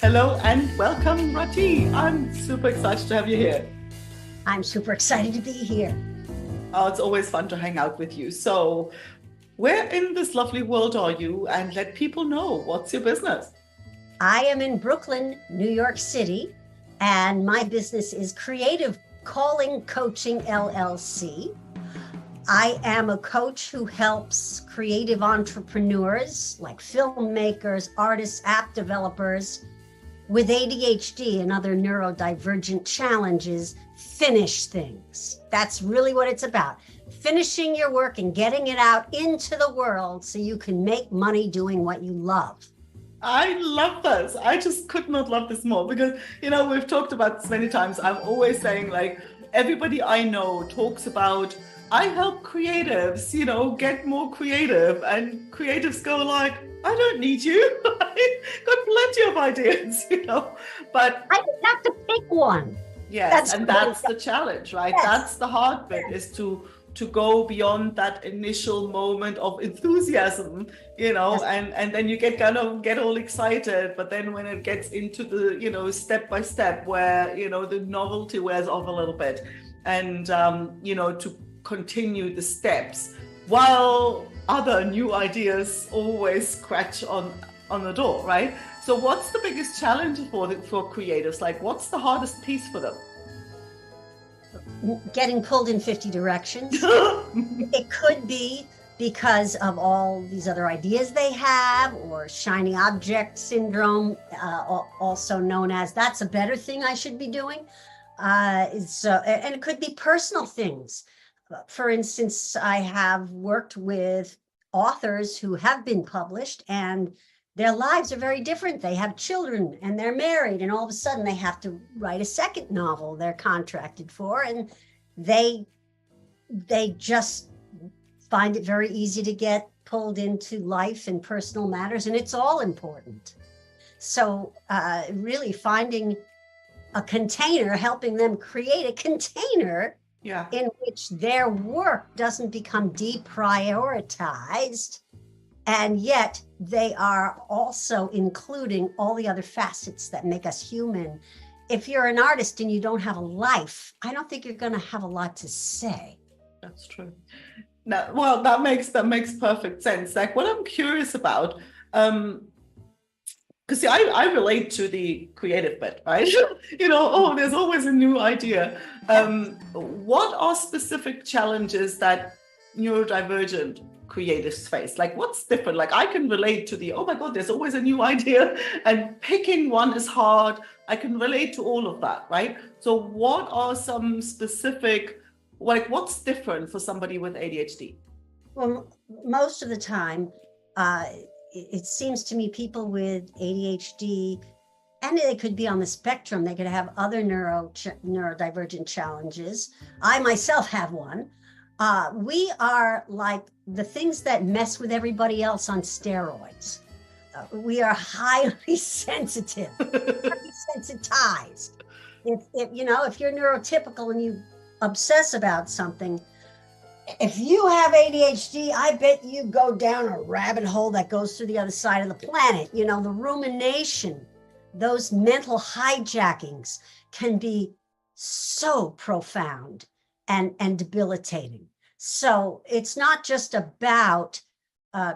Hello and welcome, Rahti. I'm super excited to have you here. I'm super excited to be here. Oh, it's always fun to hang out with you. So, where in this lovely world are you? And let people know, what's your business? I am in Brooklyn, New York City, and my business is Creative Calling Coaching LLC. I am a coach who helps creative entrepreneurs like filmmakers, artists, app developers with ADHD and other neurodivergent challenges finish things. That's really what it's about. Finishing your work and getting it out into the world so you can make money doing what you love. I love this. I just could not love this more because, we've talked about this many times. I'm always saying, like, everybody I know talks about, I help creatives, get more creative. And creatives go like, I don't need you. I've got plenty of ideas, but I just have to pick one. yes, that's the challenge, right? Yes. That's the hard bit, is to go beyond that initial moment of enthusiasm, Yes. and then you get all excited, but then when it gets into the, step by step where, the novelty wears off a little bit, and, to continue the steps while other new ideas always scratch on the door, right? So what's the biggest challenge for creatives? Like, what's the hardest piece for them? Getting pulled in 50 directions. It could be because of all these other ideas they have, or shiny object syndrome, also known as that's a better thing I should be doing. And it could be personal things. For instance, I have worked with authors who have been published and their lives are very different. They have children and they're married, and all of a sudden they have to write a second novel they're contracted for, and they just find it very easy to get pulled into life and personal matters, and it's all important. So really finding a container, helping them create a container in which their work doesn't become deprioritized, and yet they are also including all the other facets that make us human. If you're an artist and you don't have a life, I don't think you're going to have a lot to say. That's true. Now, well, that makes perfect sense. Like, what I'm curious about, because I relate to the creative bit, right? There's always a new idea. What are specific challenges that neurodivergent creatives face? Like, what's different? Like, I can relate to the, oh my God, there's always a new idea, and picking one is hard. I can relate to all of that, right? So what are some specific, like, what's different for somebody with ADHD? Well, most of the time, it seems to me people with ADHD, and they could be on the spectrum, they could have other neurodivergent challenges. I myself have one. We are like the things that mess with everybody else on steroids. We are highly sensitive, highly sensitized. If you're neurotypical and you obsess about something, if you have ADHD, I bet you go down a rabbit hole that goes to the other side of the planet. The rumination, those mental hijackings can be so profound and debilitating. So it's not just about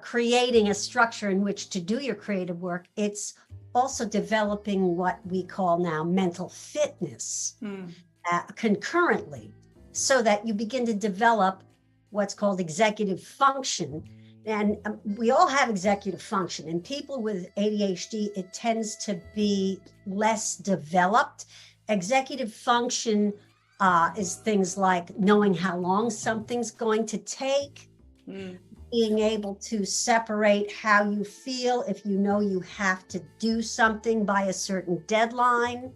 creating a structure in which to do your creative work. It's also developing what we call now mental fitness concurrently, so that you begin to develop what's called executive function. And we all have executive function. And people with ADHD, it tends to be less developed. Executive function is things like knowing how long something's going to take, being able to separate how you feel if you know you have to do something by a certain deadline,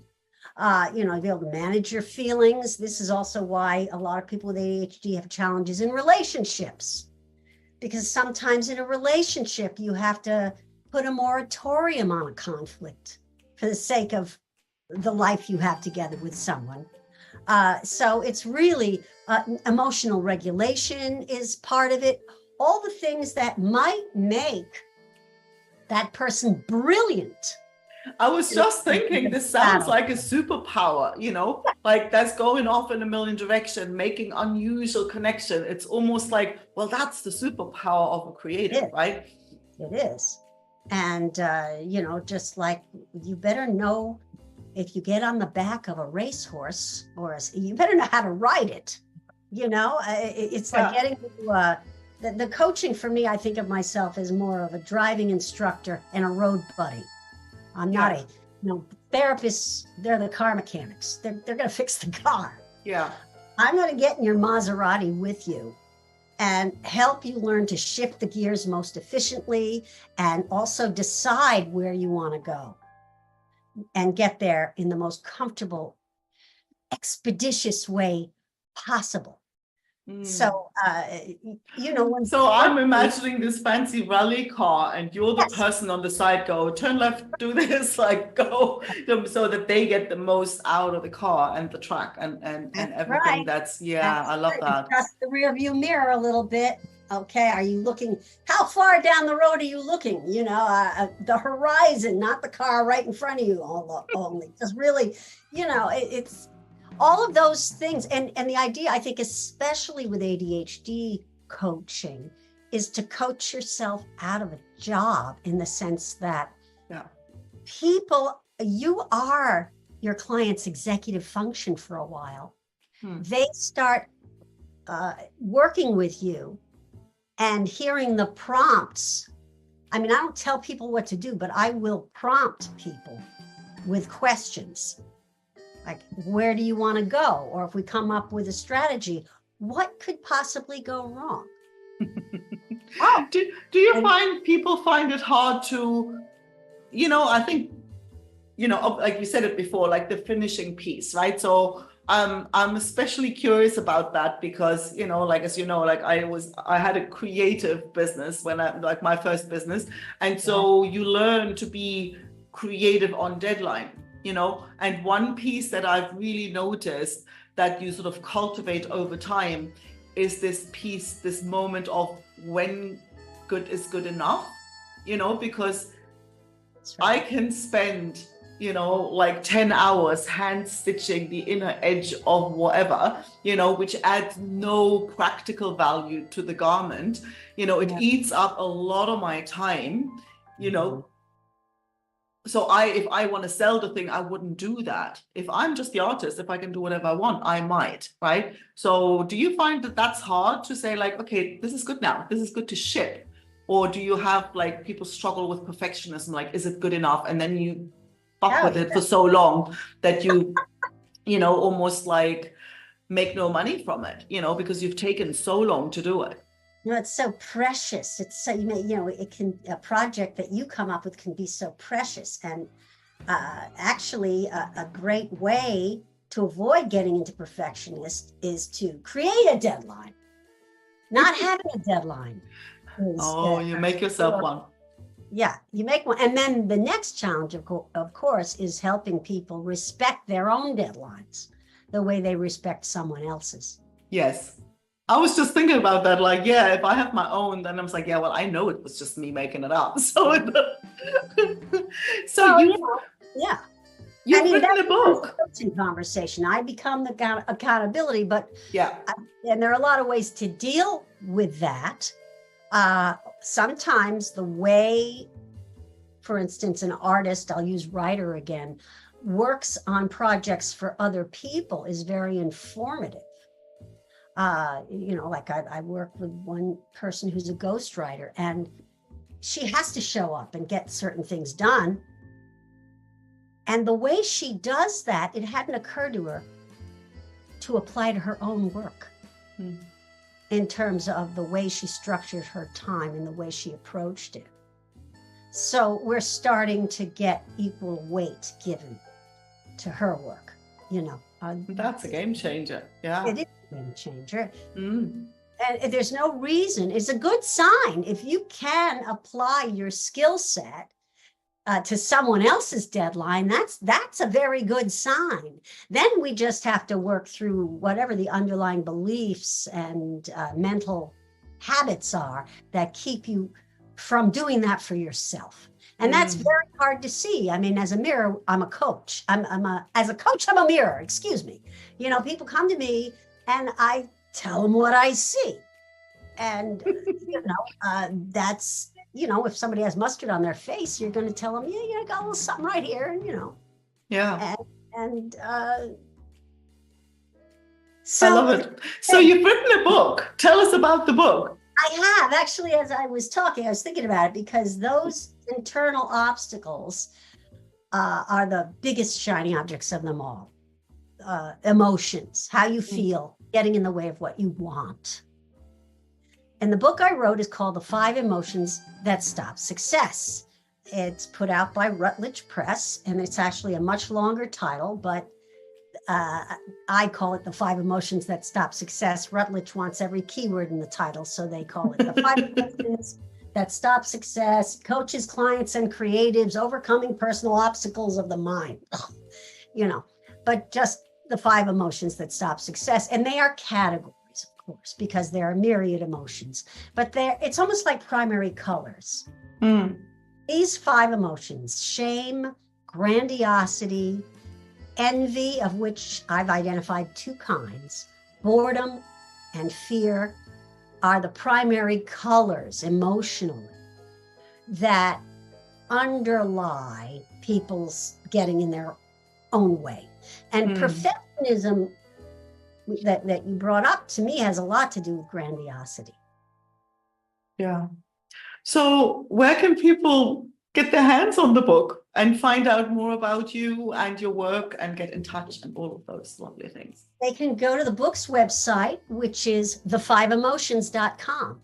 be able to manage your feelings. This is also why a lot of people with ADHD have challenges in relationships, because sometimes in a relationship, you have to put a moratorium on a conflict for the sake of the life you have together with someone. So it's really emotional regulation is part of it. All the things that might make that person brilliant I was just thinking, this sounds like a superpower, like that's going off in a million directions, making unusual connection. It's almost like, well, that's the superpower of a creative, right? It is. And, just like you better know if you get on the back of a racehorse, you better know how to ride it. It's like getting to the coaching for me. I think of myself as more of a driving instructor and a road buddy. I'm not therapists. They're the car mechanics. They're going to fix the car. Yeah. I'm going to get in your Maserati with you and help you learn to shift the gears most efficiently, and also decide where you want to go and get there in the most comfortable, expeditious way possible. So, so I'm imagining this fancy rally car, and you're the person on the side, go turn left, do this, like go, so that they get the most out of the car and the track and everything. Right. That's I love that. Adjust the rear view mirror a little bit. Okay, are you looking, how far down the road are you looking? The horizon, not the car right in front of you only. Just really, it's all of those things. And the idea, I think, especially with ADHD coaching, is to coach yourself out of a job, in the sense that you are your client's executive function for a while. They start working with you and hearing the prompts. I mean, I don't tell people what to do, but I will prompt people with questions. Like, where do you want to go? Or if we come up with a strategy, what could possibly go wrong? Do you find people find it hard to, I think, like you said it before, like the finishing piece, right? So I'm especially curious about that because, I had a creative business like my first business. And so you learn to be creative on deadline. And one piece that I've really noticed that you sort of cultivate over time is this moment of when good is good enough, because I can spend, like 10 hours hand stitching the inner edge of whatever, which adds no practical value to the garment. It eats up a lot of my time, So if I want to sell the thing, I wouldn't do that. If I'm just the artist, if I can do whatever I want, I might, right? So do you find that that's hard to say, like, okay, this is good now, this is good to ship? Or do you have, like, people struggle with perfectionism, like, is it good enough? And then you fuck with it for so long that you, almost like make no money from it, because you've taken so long to do it. It's so precious. It's so, a project that you come up with can be so precious. And actually a great way to avoid getting into perfectionist is to create a deadline. Not having a deadline. You make yourself one. Yeah, you make one. And then the next challenge, of course, is helping people respect their own deadlines the way they respect someone else's. Yes. I was just thinking about that, like, if I have my own, then I was like, well, I know it was just me making it up. So, you've written a book. Coaching conversation. I become the accountability, but and there are a lot of ways to deal with that. Sometimes the way, for instance, an artist, I'll use writer again, works on projects for other people is very informative. Like I work with one person who's a ghostwriter, and she has to show up and get certain things done. And the way she does that, it hadn't occurred to her to apply to her own work in terms of the way she structured her time and the way she approached it. So we're starting to get equal weight given to her work, That's a game changer. Yeah. It is a game changer. And there's no reason. It's a good sign if you can apply your skill set to someone else's deadline. That's a very good sign. Then we just have to work through whatever the underlying beliefs and mental habits are that keep you from doing that for yourself. And that's very hard to see. I mean, as a mirror, I'm a coach. As a coach, I'm a mirror, excuse me. You know, people come to me and I tell them what I see. And, you know, that's, you know, if somebody has mustard on their face, you're going to tell them, yeah, you got a little something right here, you know. Yeah. And so I love it. So you've written a book. Tell us about the book. I have actually, as I was talking, I was thinking about it because those internal obstacles are the biggest shining objects of them all. Emotions, how you feel, getting in the way of what you want. And the book I wrote is called The 5 Emotions That Stop Success. It's put out by Routledge Press, and it's actually a much longer title, but I call it The 5 Emotions That Stop Success. Routledge wants every keyword in the title, so they call it The 5 Emotions That Stop Success, Coaches, Clients, and Creatives Overcoming Personal Obstacles of the Mind. You know, but just the 5 emotions that stop success. And they are categories, of course, because there are myriad emotions, but it's almost like primary colors. These 5 emotions, shame, grandiosity, envy, of which I've identified 2 kinds, boredom and fear, are the primary colors emotionally that underlie people's getting in their own way. And perfectionism that you brought up, to me, has a lot to do with grandiosity. Yeah. So where can people get their hands on the book and find out more about you and your work and get in touch and all of those lovely things? They can go to the book's website, which is the5emotions.com.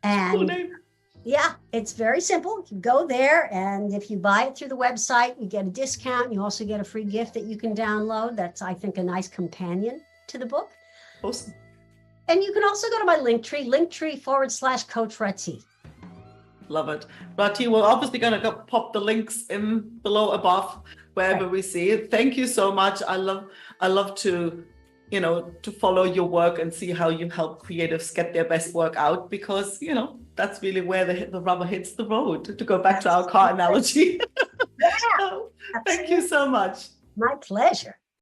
And yeah, it's very simple. You go there, and if you buy it through the website, you get a discount. You also get a free gift that you can download. That's, I think, a nice companion to the book. Awesome. And you can also go to my linktree/Coach Rahti. Love it. Rahti, we're obviously going to pop the links in below above, wherever we see it. Thank you so much. I love to, you know, to follow your work and see how you help creatives get their best work out, because, you know, that's really where the rubber hits the road, to go back to our car analogy. Yeah, Thank you so much. My pleasure.